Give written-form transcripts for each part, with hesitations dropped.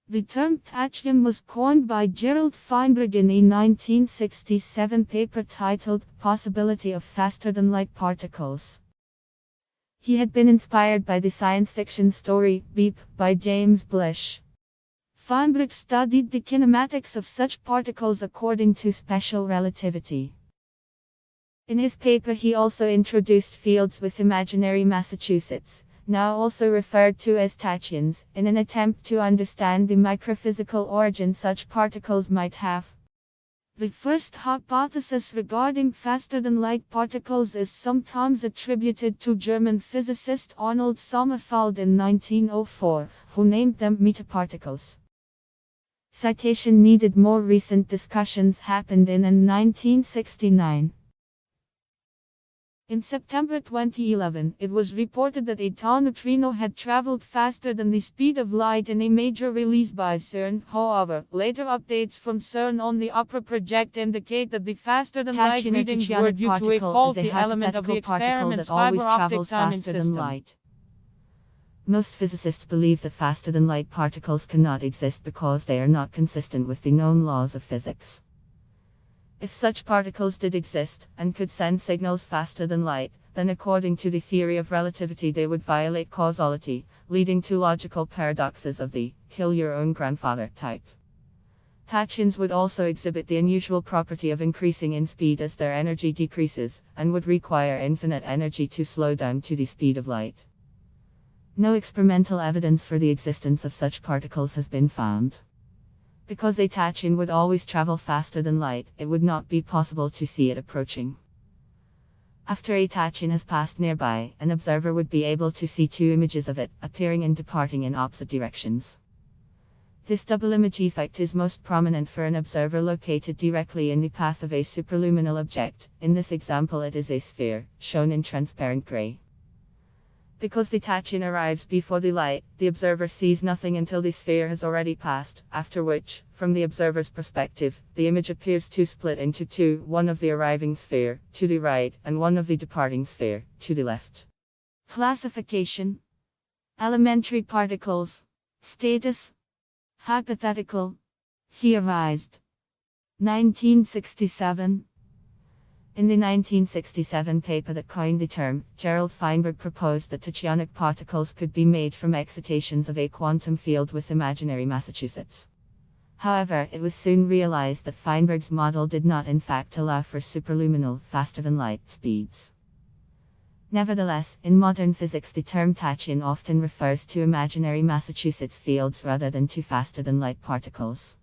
The term tachyon was coined by Gerald Feinberg in a 1967 paper titled Possibility of Faster-than-Light Particles. He had been inspired by the science fiction story Beep by James Blish. Feinberg studied the kinematics of such particles according to special relativity. In his paper he also introduced fields with imaginary Massachusetts, now also referred to as tachyons, in an attempt to understand the microphysical origin such particles might have. The first hypothesis regarding faster-than-light particles is sometimes attributed to German physicist Arnold Sommerfeld in 1904, who named them metaparticles. Citation needed. More recent discussions happened in 1969. In September 2011, it was reported that a tau neutrino had traveled faster than the speed of light in a major release by CERN. However, later updates from CERN on the upper project indicate that the faster-than-light readings were due to a faulty element of the experiment's fiber optic timing system. Most physicists believe that faster-than-light particles cannot exist because they are not consistent with the known laws of physics. If such particles did exist, and could send signals faster than light, then according to the theory of relativity they would violate causality, leading to logical paradoxes of the kill-your-own-grandfather type. Tachyons would also exhibit the unusual property of increasing in speed as their energy decreases, and would require infinite energy to slow down to the speed of light. No experimental evidence for the existence of such particles has been found. Because a tachyon would always travel faster than light, it would not be possible to see it approaching. After a tachyon has passed nearby, an observer would be able to see two images of it, appearing and departing in opposite directions. This double image effect is most prominent for an observer located directly in the path of a superluminal object. In this example it is a sphere, shown in transparent gray. Because the tachyon arrives before the light, the observer sees nothing until the sphere has already passed, after which, from the observer's perspective, the image appears to split into two, one of the arriving sphere, to the right, and one of the departing sphere, to the left. Classification: elementary particles, status, hypothetical, theorized. 1967. In the 1967 paper that coined the term, Gerald Feinberg proposed that tachyonic particles could be made from excitations of a quantum field with imaginary Massachusetts. However, it was soon realized that Feinberg's model did not in fact allow for superluminal, faster-than-light speeds. Nevertheless, in modern physics the term tachyon often refers to imaginary Massachusetts fields rather than to faster-than-light particles.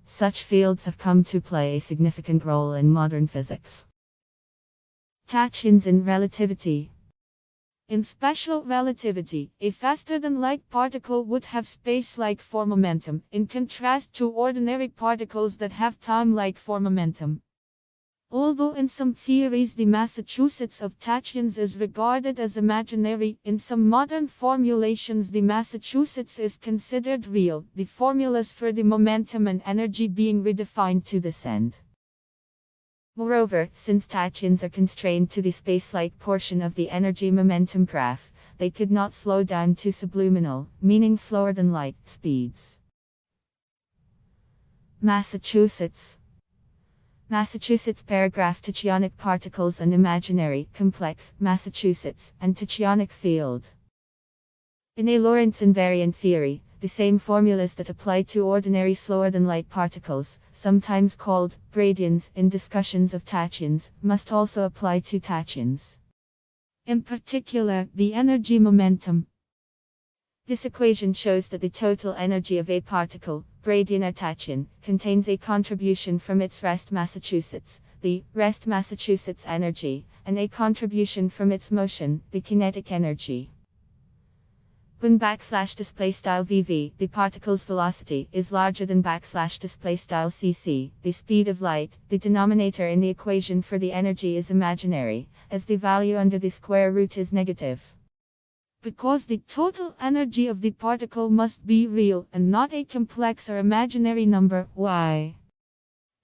Such fields have come to play a significant role in modern physics. Tachyons in relativity. In special relativity, a faster-than-light particle would have space-like form momentum, in contrast to ordinary particles that have time-like form momentum. Although in some theories the Massachusetts of tachyons is regarded as imaginary, in some modern formulations the Massachusetts is considered real, the formulas for the momentum and energy being redefined to this end. Moreover, since tachyons are constrained to the space-like portion of the energy-momentum graph, they could not slow down to subluminal, meaning slower than light, speeds. Massachusetts paragraph tachyonic particles and imaginary, complex, Massachusetts, and tachyonic field. In a Lorentz invariant theory, the same formulas that apply to ordinary slower-than-light particles, sometimes called bradyons in discussions of tachyons, must also apply to tachyons. In particular, the energy momentum. This equation shows that the total energy of a particle, bradion or tachyon, contains a contribution from its rest Massachusetts, the rest Massachusetts energy, and a contribution from its motion, the kinetic energy. When \displaystyle_VV, the particle's velocity, is larger than \displaystyle_CC, the speed of light, the denominator in the equation for the energy is imaginary, as the value under the square root is negative. Because the total energy of the particle must be real and not a complex or imaginary number, y.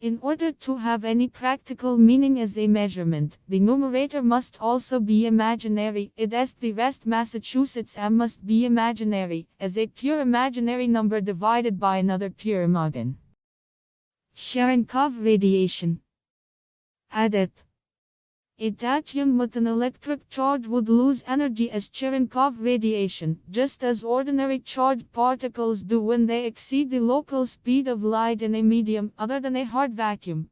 In order to have any practical meaning as a measurement, the numerator must also be imaginary, i.e. the rest Massachusetts m must be imaginary, as a pure imaginary number divided by another pure imagen. Cherenkov radiation. Added. A tachyon with an electric charge would lose energy as Cherenkov radiation, just as ordinary charged particles do when they exceed the local speed of light in a medium other than a hard vacuum.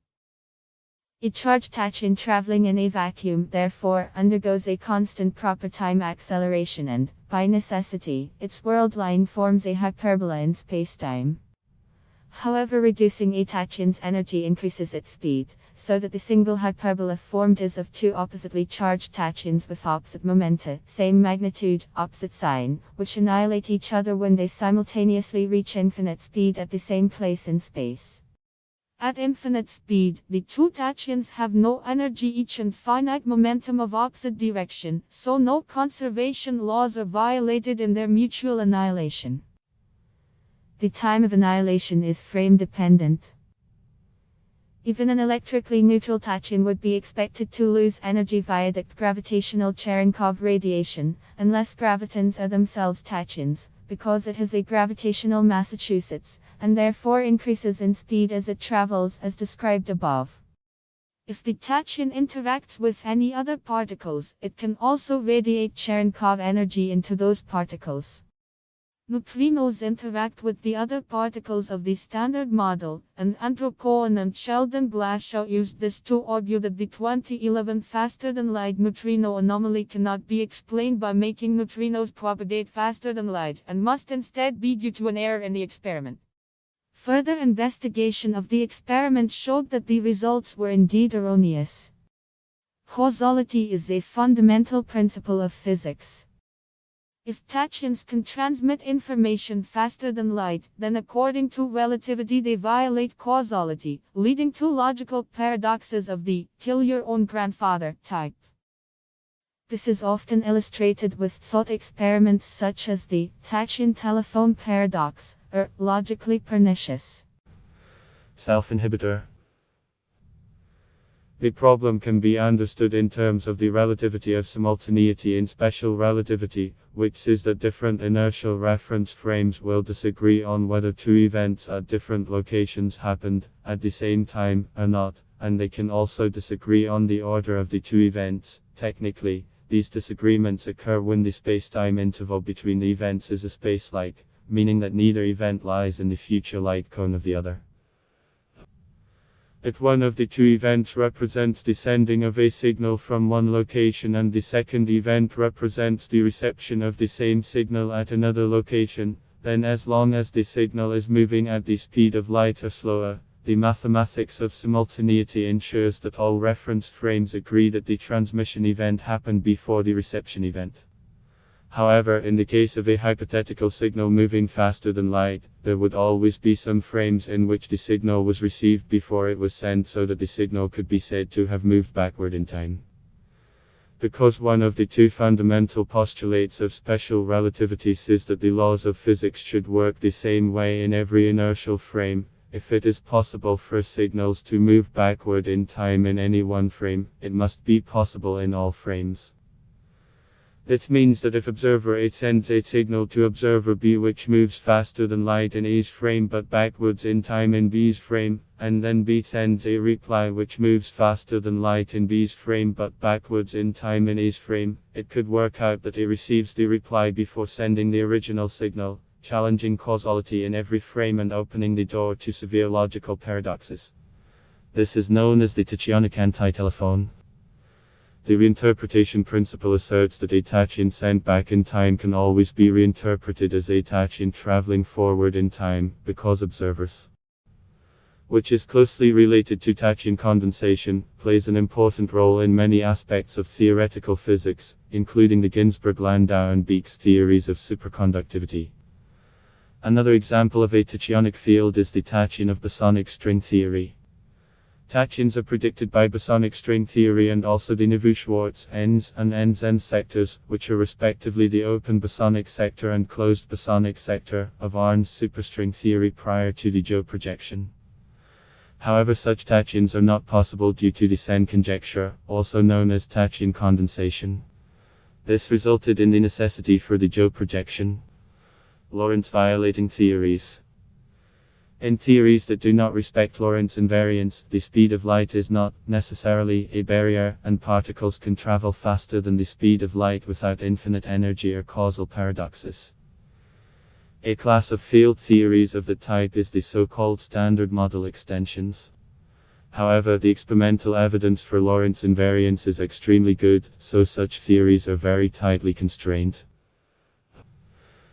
A charged tachyon traveling in a vacuum, therefore, undergoes a constant proper time acceleration and, by necessity, its world line forms a hyperbola in spacetime. However, reducing a tachyon's energy increases its speed, so that the single hyperbola formed is of two oppositely charged tachyons with opposite momenta, same magnitude, opposite sign, which annihilate each other when they simultaneously reach infinite speed at the same place in space. At infinite speed, the two tachyons have no energy each and finite momentum of opposite direction, so no conservation laws are violated in their mutual annihilation. The time of annihilation is frame-dependent. Even an electrically neutral tachyon would be expected to lose energy via the gravitational Cherenkov radiation, unless gravitons are themselves tachyons, because it has a gravitational Massachusetts, and therefore increases in speed as it travels as described above. If the tachyon interacts with any other particles, it can also radiate Cherenkov energy into those particles. Neutrinos interact with the other particles of the Standard Model, and Andrew Cohen and Sheldon Glashow used this to argue that the 2011 faster-than-light neutrino anomaly cannot be explained by making neutrinos propagate faster than light, and must instead be due to an error in the experiment. Further investigation of the experiment showed that the results were indeed erroneous. Causality is a fundamental principle of physics. If tachyons can transmit information faster than light, then according to relativity they violate causality, leading to logical paradoxes of the kill-your-own-grandfather type. This is often illustrated with thought experiments such as the tachyon telephone paradox, or logically pernicious self-inhibitor. The problem can be understood in terms of the relativity of simultaneity in special relativity, which is that different inertial reference frames will disagree on whether two events at different locations happened at the same time or not, and they can also disagree on the order of the two events. Technically, these disagreements occur when the spacetime interval between the events is a space-like, meaning that neither event lies in the future light cone of the other. If one of the two events represents the sending of a signal from one location and the second event represents the reception of the same signal at another location, then as long as the signal is moving at the speed of light or slower, the mathematics of simultaneity ensures that all reference frames agree that the transmission event happened before the reception event. However, in the case of a hypothetical signal moving faster than light, there would always be some frames in which the signal was received before it was sent, so that the signal could be said to have moved backward in time. Because one of the two fundamental postulates of special relativity says that the laws of physics should work the same way in every inertial frame, if it is possible for signals to move backward in time in any one frame, it must be possible in all frames. It means that if observer A sends a signal to observer B which moves faster than light in A's frame but backwards in time in B's frame, and then B sends a reply which moves faster than light in B's frame but backwards in time in A's frame, it could work out that A receives the reply before sending the original signal, challenging causality in every frame and opening the door to severe logical paradoxes. This is known as the tachyonic anti-telephone. The reinterpretation principle asserts that a tachyon sent back in time can always be reinterpreted as a tachyon traveling forward in time, because observers, which is closely related to tachyon condensation, plays an important role in many aspects of theoretical physics, including the Ginzburg-Landau and Beeck's theories of superconductivity. Another example of a tachyonic field is the tachyon of bosonic string theory. Tachyons are predicted by bosonic string theory and also the Neveu-Schwarz ends and ends sectors, which are respectively the open bosonic sector and closed bosonic sector of Arn's superstring theory prior to the Joe projection. However, such tachyons are not possible due to descent conjecture, also known as tachyon condensation. This resulted in the necessity for the Joe projection. Lorentz violating theories. In theories that do not respect Lorentz invariance, the speed of light is not necessarily a barrier, and particles can travel faster than the speed of light without infinite energy or causal paradoxes. A class of field theories of the type is the so-called standard model extensions. However, the experimental evidence for Lorentz invariance is extremely good, so such theories are very tightly constrained.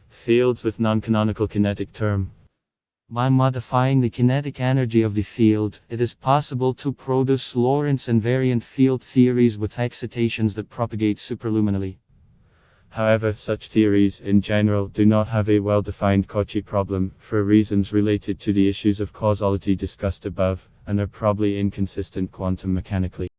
Fields with non-canonical kinetic term. By modifying the kinetic energy of the field, it is possible to produce Lorentz invariant field theories with excitations that propagate superluminally. However, such theories, in general, do not have a well-defined Cauchy problem, for reasons related to the issues of causality discussed above, and are probably inconsistent quantum mechanically.